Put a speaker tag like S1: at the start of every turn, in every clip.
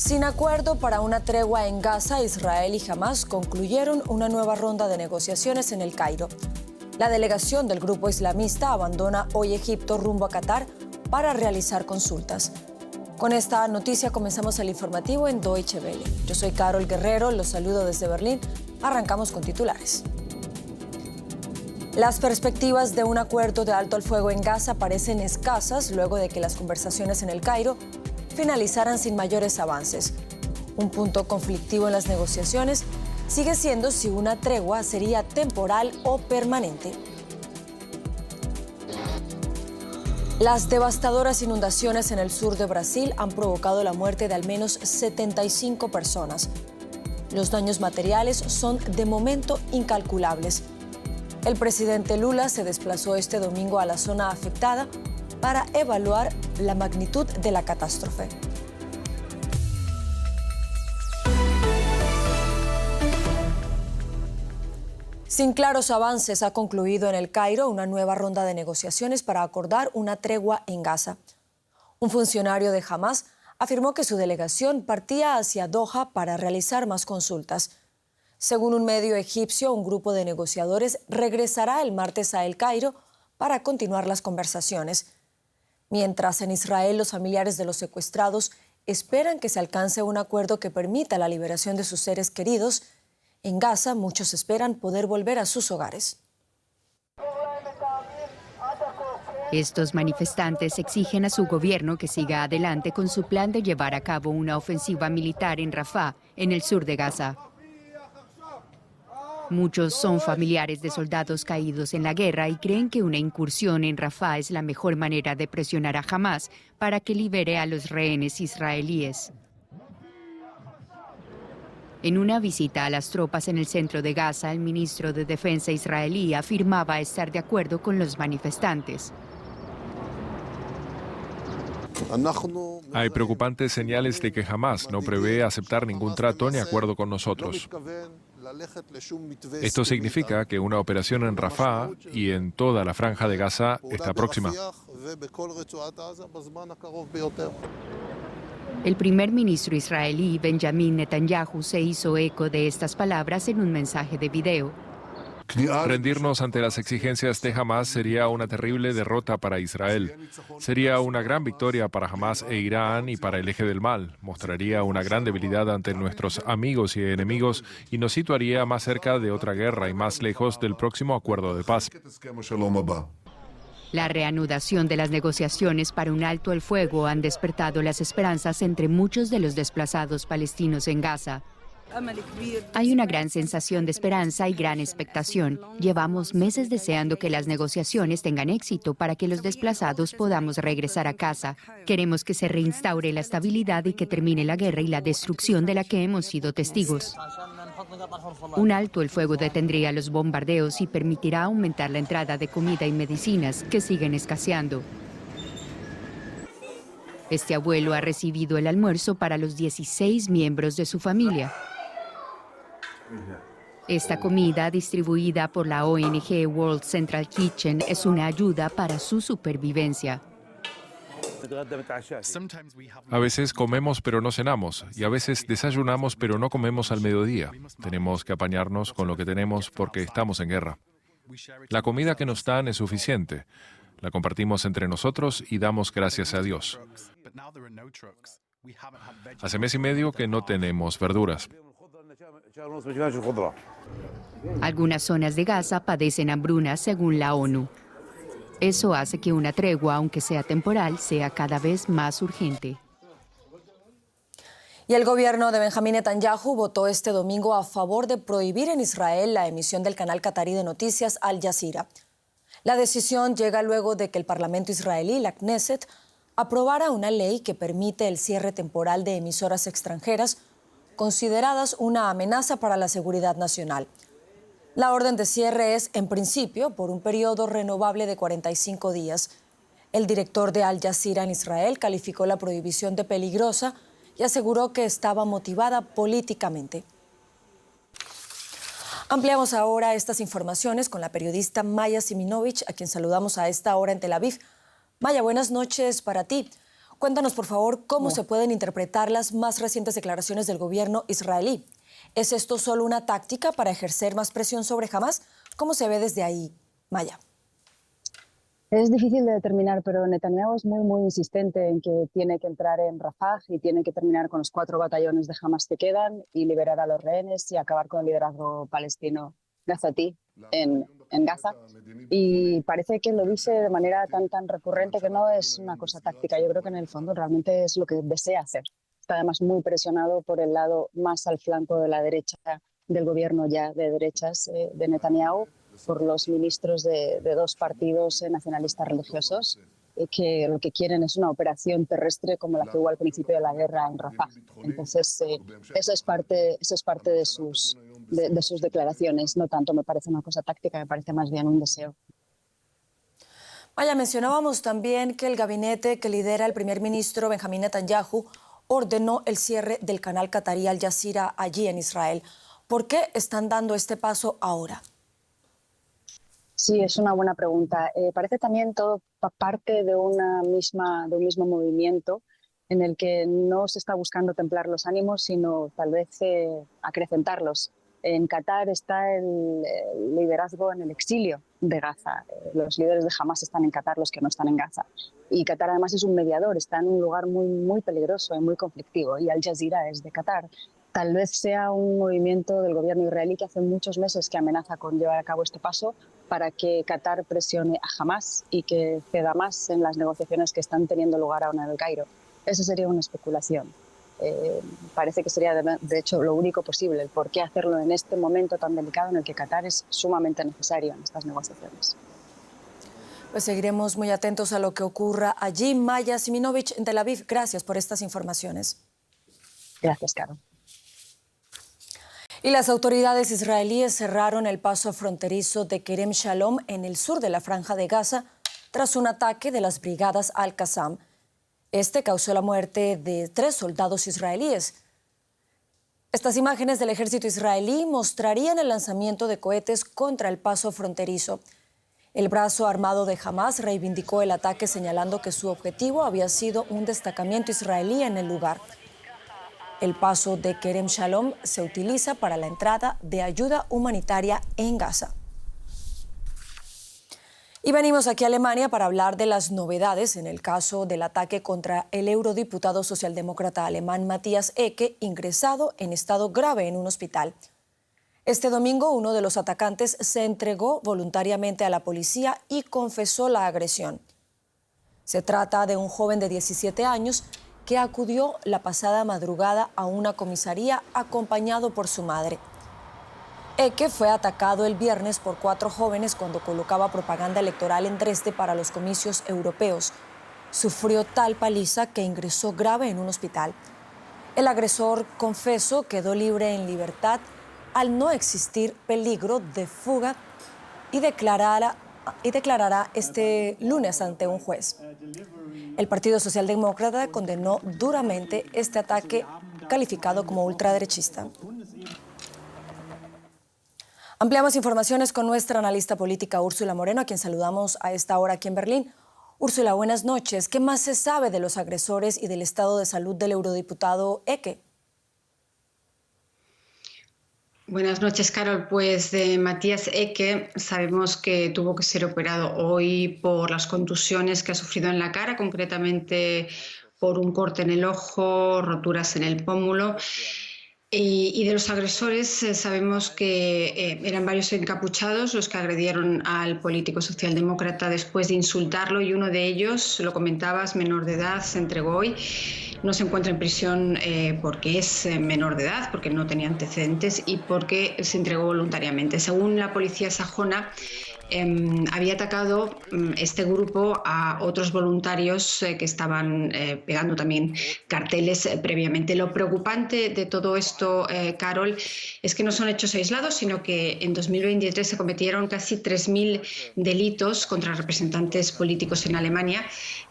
S1: Sin acuerdo para una tregua en Gaza, Israel y Hamás concluyeron una nueva ronda de negociaciones en El Cairo. La delegación del grupo islamista abandona hoy Egipto rumbo a Qatar para realizar consultas. Con esta noticia comenzamos el informativo en Deutsche Welle. Yo soy Carol Guerrero, los saludo desde Berlín. Arrancamos con titulares. Las perspectivas de un acuerdo de alto al fuego en Gaza parecen escasas luego de que las conversaciones en El Cairo finalizaran sin mayores avances. Un punto conflictivo en las negociaciones sigue siendo si una tregua sería temporal o permanente. Las devastadoras inundaciones en el sur de Brasil han provocado la muerte de al menos 75 personas. Los daños materiales son de momento incalculables. El presidente Lula se desplazó este domingo a la zona afectada para evaluar la magnitud de la catástrofe. Sin claros avances, ha concluido en El Cairo una nueva ronda de negociaciones para acordar una tregua en Gaza. Un funcionario de Hamás afirmó que su delegación partía hacia Doha para realizar más consultas. Según un medio egipcio, un grupo de negociadores regresará el martes a El Cairo para continuar las conversaciones. Mientras en Israel los familiares de los secuestrados esperan que se alcance un acuerdo que permita la liberación de sus seres queridos, en Gaza muchos esperan poder volver a sus hogares.
S2: Estos manifestantes exigen a su gobierno que siga adelante con su plan de llevar a cabo una ofensiva militar en Rafah, en el sur de Gaza. Muchos son familiares de soldados caídos en la guerra y creen que una incursión en Rafah es la mejor manera de presionar a Hamás para que libere a los rehenes israelíes. En una visita a las tropas en el centro de Gaza, el ministro de Defensa israelí afirmaba estar de acuerdo con los manifestantes.
S3: Hay preocupantes señales de que Hamás no prevé aceptar ningún trato ni acuerdo con nosotros. Esto significa que una operación en Rafah y en toda la franja de Gaza está próxima.
S2: El primer ministro israelí, Benjamin Netanyahu, se hizo eco de estas palabras en un mensaje de video.
S3: Rendirnos ante las exigencias de Hamás sería una terrible derrota para Israel. Sería una gran victoria para Hamás e Irán y para el eje del mal. Mostraría una gran debilidad ante nuestros amigos y enemigos y nos situaría más cerca de otra guerra y más lejos del próximo acuerdo de paz.
S2: La reanudación de las negociaciones para un alto el fuego han despertado las esperanzas entre muchos de los desplazados palestinos en Gaza. Hay una gran sensación de esperanza y gran expectación. Llevamos meses deseando que las negociaciones tengan éxito para que los desplazados podamos regresar a casa. Queremos que se reinstaure la estabilidad y que termine la guerra y la destrucción de la que hemos sido testigos. Un alto el fuego detendría los bombardeos y permitirá aumentar la entrada de comida y medicinas que siguen escaseando. Este abuelo ha recibido el almuerzo para los 16 miembros de su familia. Esta comida, distribuida por la ONG World Central Kitchen, es una ayuda para su supervivencia.
S3: A veces comemos pero no cenamos y a veces desayunamos pero no comemos al mediodía. Tenemos que apañarnos con lo que tenemos porque estamos en guerra. La comida que nos dan es suficiente. La compartimos entre nosotros y damos gracias a Dios. Hace mes y medio que no tenemos verduras.
S2: Algunas zonas de Gaza padecen hambruna según la ONU. Eso hace que una tregua, aunque sea temporal, sea cada vez más urgente.
S1: Y el gobierno de Benjamin Netanyahu votó este domingo a favor de prohibir en Israel la emisión del canal catarí de noticias Al Jazeera. La decisión llega luego de que el Parlamento israelí, la Knesset, aprobara una ley que permite el cierre temporal de emisoras extranjeras consideradas una amenaza para la seguridad nacional. La orden de cierre es, en principio, por un periodo renovable de 45 días. El director de Al Jazeera en Israel calificó la prohibición de peligrosa y aseguró que estaba motivada políticamente. Ampliamos ahora estas informaciones con la periodista Maya Siminovich, a quien saludamos a esta hora en Tel Aviv. Maya, buenas noches para ti. Cuéntanos, por favor, cómo se pueden interpretar las más recientes declaraciones del gobierno israelí. ¿Es esto solo una táctica para ejercer más presión sobre Hamás? ¿Cómo se ve desde ahí, Maya?
S4: Es difícil de determinar, pero Netanyahu es muy insistente en que tiene que entrar en Rafah y tiene que terminar con los 4 batallones de Hamás que quedan y liberar a los rehenes y acabar con el liderazgo palestino gazatí en Gaza. Y parece que lo dice de manera tan recurrente que no es una cosa táctica. Yo creo que en el fondo realmente es lo que desea hacer. Está además muy presionado por el lado más al flanco de la derecha del gobierno ya de derechas de Netanyahu, por los ministros de 2 partidos nacionalistas religiosos que lo que quieren es una operación terrestre como la que hubo al principio de la guerra en Rafah. Entonces, eso es parte de sus declaraciones. No tanto me parece una cosa táctica, me parece más bien un deseo.
S1: Maya, mencionábamos también que el gabinete que lidera el primer ministro Benjamín Netanyahu ordenó el cierre del canal catarí Al Jazeera allí en Israel. ¿Por qué están dando este paso ahora?
S4: Sí, es una buena pregunta. Parece también todo parte de un mismo movimiento en el que no se está buscando templar los ánimos, sino tal vez acrecentarlos. En Qatar está el liderazgo en el exilio de Gaza. Los líderes de Hamás están en Qatar, los que no están en Gaza. Y Qatar además es un mediador, está en un lugar muy peligroso y muy conflictivo. Y Al Jazeera es de Qatar. Tal vez sea un movimiento del gobierno israelí que hace muchos meses que amenaza con llevar a cabo este paso para que Qatar presione a Hamás y que ceda más en las negociaciones que están teniendo lugar ahora en el Cairo. Esa sería una especulación. Parece que sería de hecho lo único posible. El por qué hacerlo en este momento tan delicado en el que Qatar es sumamente necesario en estas negociaciones.
S1: Pues seguiremos muy atentos a lo que ocurra allí. Maya Siminovich en Tel Aviv, gracias por estas informaciones.
S4: Gracias, Caro.
S1: Y las autoridades israelíes cerraron el paso fronterizo de Kerem Shalom en el sur de la Franja de Gaza tras un ataque de las brigadas Al-Qassam. Este causó la muerte de 3 soldados israelíes. Estas imágenes del ejército israelí mostrarían el lanzamiento de cohetes contra el paso fronterizo. El brazo armado de Hamás reivindicó el ataque señalando que su objetivo había sido un destacamento israelí en el lugar. El paso de Kerem Shalom se utiliza para la entrada de ayuda humanitaria en Gaza. Y venimos aquí a Alemania para hablar de las novedades en el caso del ataque contra el eurodiputado socialdemócrata alemán Matthias Ecke, ingresado en estado grave en un hospital. Este domingo, uno de los atacantes se entregó voluntariamente a la policía y confesó la agresión. Se trata de un joven de 17 años que acudió la pasada madrugada a una comisaría acompañado por su madre. Ecke fue atacado el viernes por 4 jóvenes cuando colocaba propaganda electoral en Dresde para los comicios europeos. Sufrió tal paliza que ingresó grave en un hospital. El agresor, confeso, quedó libre en libertad al no existir peligro de fuga y declarará este lunes ante un juez. El Partido Socialdemócrata condenó duramente este ataque calificado como ultraderechista. Ampliamos informaciones con nuestra analista política Úrsula Moreno, a quien saludamos a esta hora aquí en Berlín. Úrsula, buenas noches. ¿Qué más se sabe de los agresores y del estado de salud del eurodiputado Ecke?
S5: Buenas noches, Carol. Pues de Matthias Ecke sabemos que tuvo que ser operado hoy por las contusiones que ha sufrido en la cara, concretamente por un corte en el ojo, roturas en el pómulo. Y de los agresores sabemos que eran varios encapuchados los que agredieron al político socialdemócrata después de insultarlo, y uno de ellos, lo comentabas, menor de edad, se entregó hoy. No se encuentra en prisión porque es menor de edad, porque no tenía antecedentes y porque se entregó voluntariamente. Según la policía sajona, había atacado este grupo a otros voluntarios que estaban pegando también carteles previamente. Lo preocupante de todo esto, Carol, es que no son hechos aislados, sino que en 2023 se cometieron casi 3.000 delitos contra representantes políticos en Alemania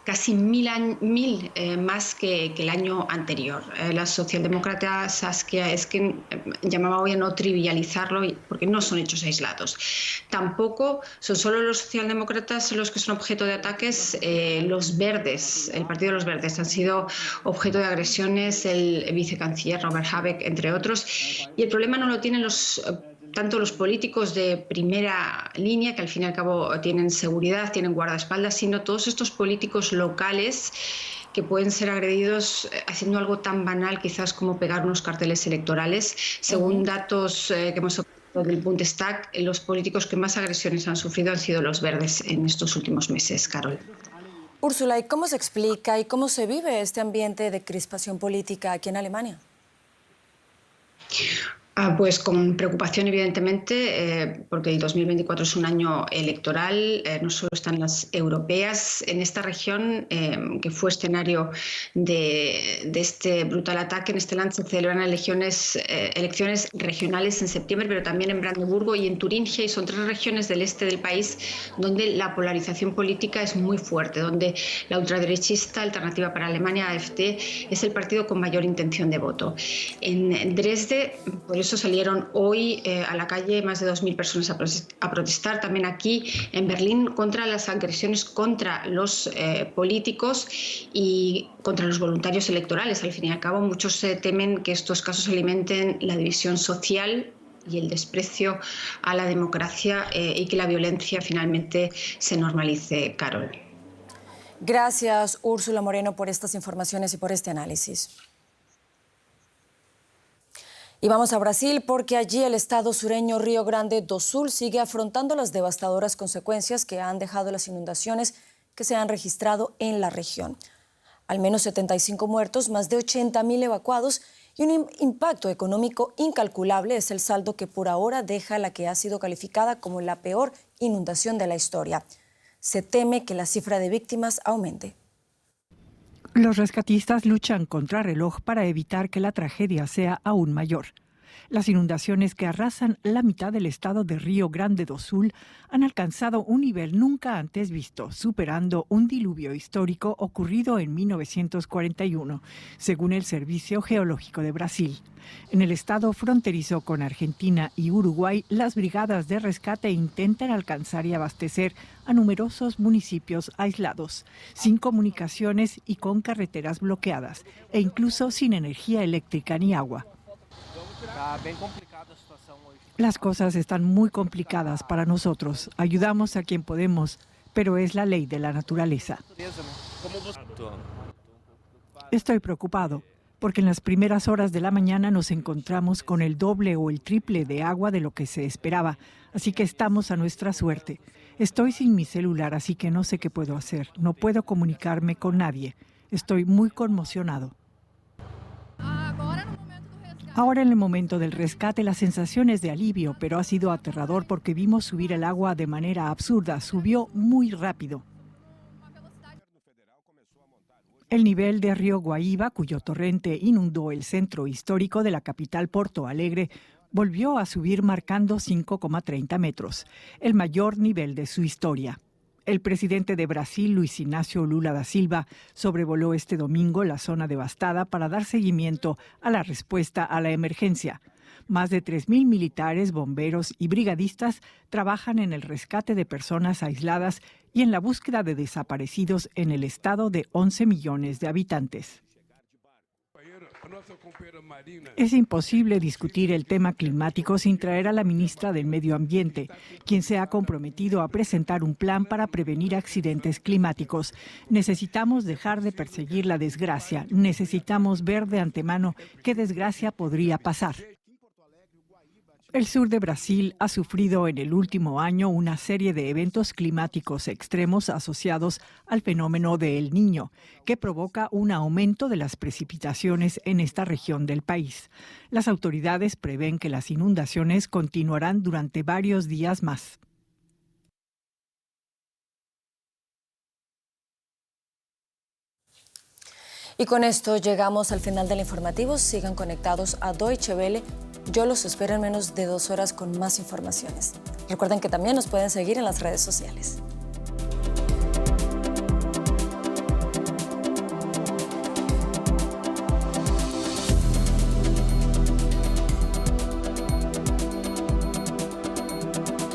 S5: casi 1.000 más que el año anterior. La socialdemócrata Saskia Esken llamaba hoy a no trivializarlo porque no son hechos aislados. Tampoco son solo los socialdemócratas los que son objeto de ataques. Los verdes, el Partido de los Verdes, han sido objeto de agresiones, el vicecanciller Robert Habeck, entre otros. Y el problema no lo tienen tanto los políticos de primera línea, que al fin y al cabo tienen seguridad, tienen guardaespaldas, sino todos estos políticos locales que pueden ser agredidos haciendo algo tan banal quizás como pegar unos carteles electorales. Según datos que hemos obtenido del Bundestag, los políticos que más agresiones han sufrido han sido los verdes en estos últimos meses, Carol.
S1: Úrsula, ¿y cómo se explica y cómo se vive este ambiente de crispación política aquí en Alemania?
S5: Pues con preocupación, evidentemente, porque el 2024 es un año electoral, no solo están las europeas. En esta región, que fue escenario de este brutal ataque, en este land se celebran elecciones regionales en septiembre, pero también en Brandeburgo y en Turingia, y son 3 regiones del este del país donde la polarización política es muy fuerte, donde la ultraderechista Alternativa para Alemania, AfD, es el partido con mayor intención de voto. En Dresde, por eso salieron hoy a la calle más de 2.000 personas a protestar. También aquí en Berlín contra las agresiones contra los políticos y contra los voluntarios electorales. Al fin y al cabo, muchos temen que estos casos alimenten la división social y el desprecio a la democracia y que la violencia finalmente se normalice, Carol.
S1: Gracias, Úrsula Moreno, por estas informaciones y por este análisis. Y vamos a Brasil porque allí el estado sureño Río Grande do Sul sigue afrontando las devastadoras consecuencias que han dejado las inundaciones que se han registrado en la región. Al menos 75 muertos, más de 80.000 evacuados y un impacto económico incalculable es el saldo que por ahora deja la que ha sido calificada como la peor inundación de la historia. Se teme que la cifra de víctimas aumente.
S6: Los rescatistas luchan contra reloj para evitar que la tragedia sea aún mayor. Las inundaciones que arrasan la mitad del estado de Río Grande do Sul han alcanzado un nivel nunca antes visto, superando un diluvio histórico ocurrido en 1941, según el Servicio Geológico de Brasil. En el estado fronterizo con Argentina y Uruguay, las brigadas de rescate intentan alcanzar y abastecer a numerosos municipios aislados, sin comunicaciones y con carreteras bloqueadas, e incluso sin energía eléctrica ni agua. Las cosas están muy complicadas para nosotros. Ayudamos a quien podemos, pero es la ley de la naturaleza. Estoy preocupado, porque en las primeras horas de la mañana nos encontramos con el doble o el triple de agua de lo que se esperaba, así que estamos a nuestra suerte. Estoy sin mi celular, así que no sé qué puedo hacer. No puedo comunicarme con nadie. Estoy muy conmocionado. Ahora en el momento del rescate la sensación es de alivio, pero ha sido aterrador porque vimos subir el agua de manera absurda, subió muy rápido. El nivel de río Guaíba, cuyo torrente inundó el centro histórico de la capital Porto Alegre, volvió a subir marcando 5,30 metros, el mayor nivel de su historia. El presidente de Brasil, Luis Inácio Lula da Silva, sobrevoló este domingo la zona devastada para dar seguimiento a la respuesta a la emergencia. Más de 3.000 militares, bomberos y brigadistas trabajan en el rescate de personas aisladas y en la búsqueda de desaparecidos en el estado de 11 millones de habitantes. Es imposible discutir el tema climático sin traer a la ministra del Medio Ambiente, quien se ha comprometido a presentar un plan para prevenir accidentes climáticos. Necesitamos dejar de perseguir la desgracia. Necesitamos ver de antemano qué desgracia podría pasar. El sur de Brasil ha sufrido en el último año una serie de eventos climáticos extremos asociados al fenómeno de El Niño, que provoca un aumento de las precipitaciones en esta región del país. Las autoridades prevén que las inundaciones continuarán durante varios días más.
S1: Y con esto llegamos al final del informativo. Sigan conectados a Deutsche Welle. Yo los espero en menos de 2 horas con más informaciones. Recuerden que también nos pueden seguir en las redes sociales.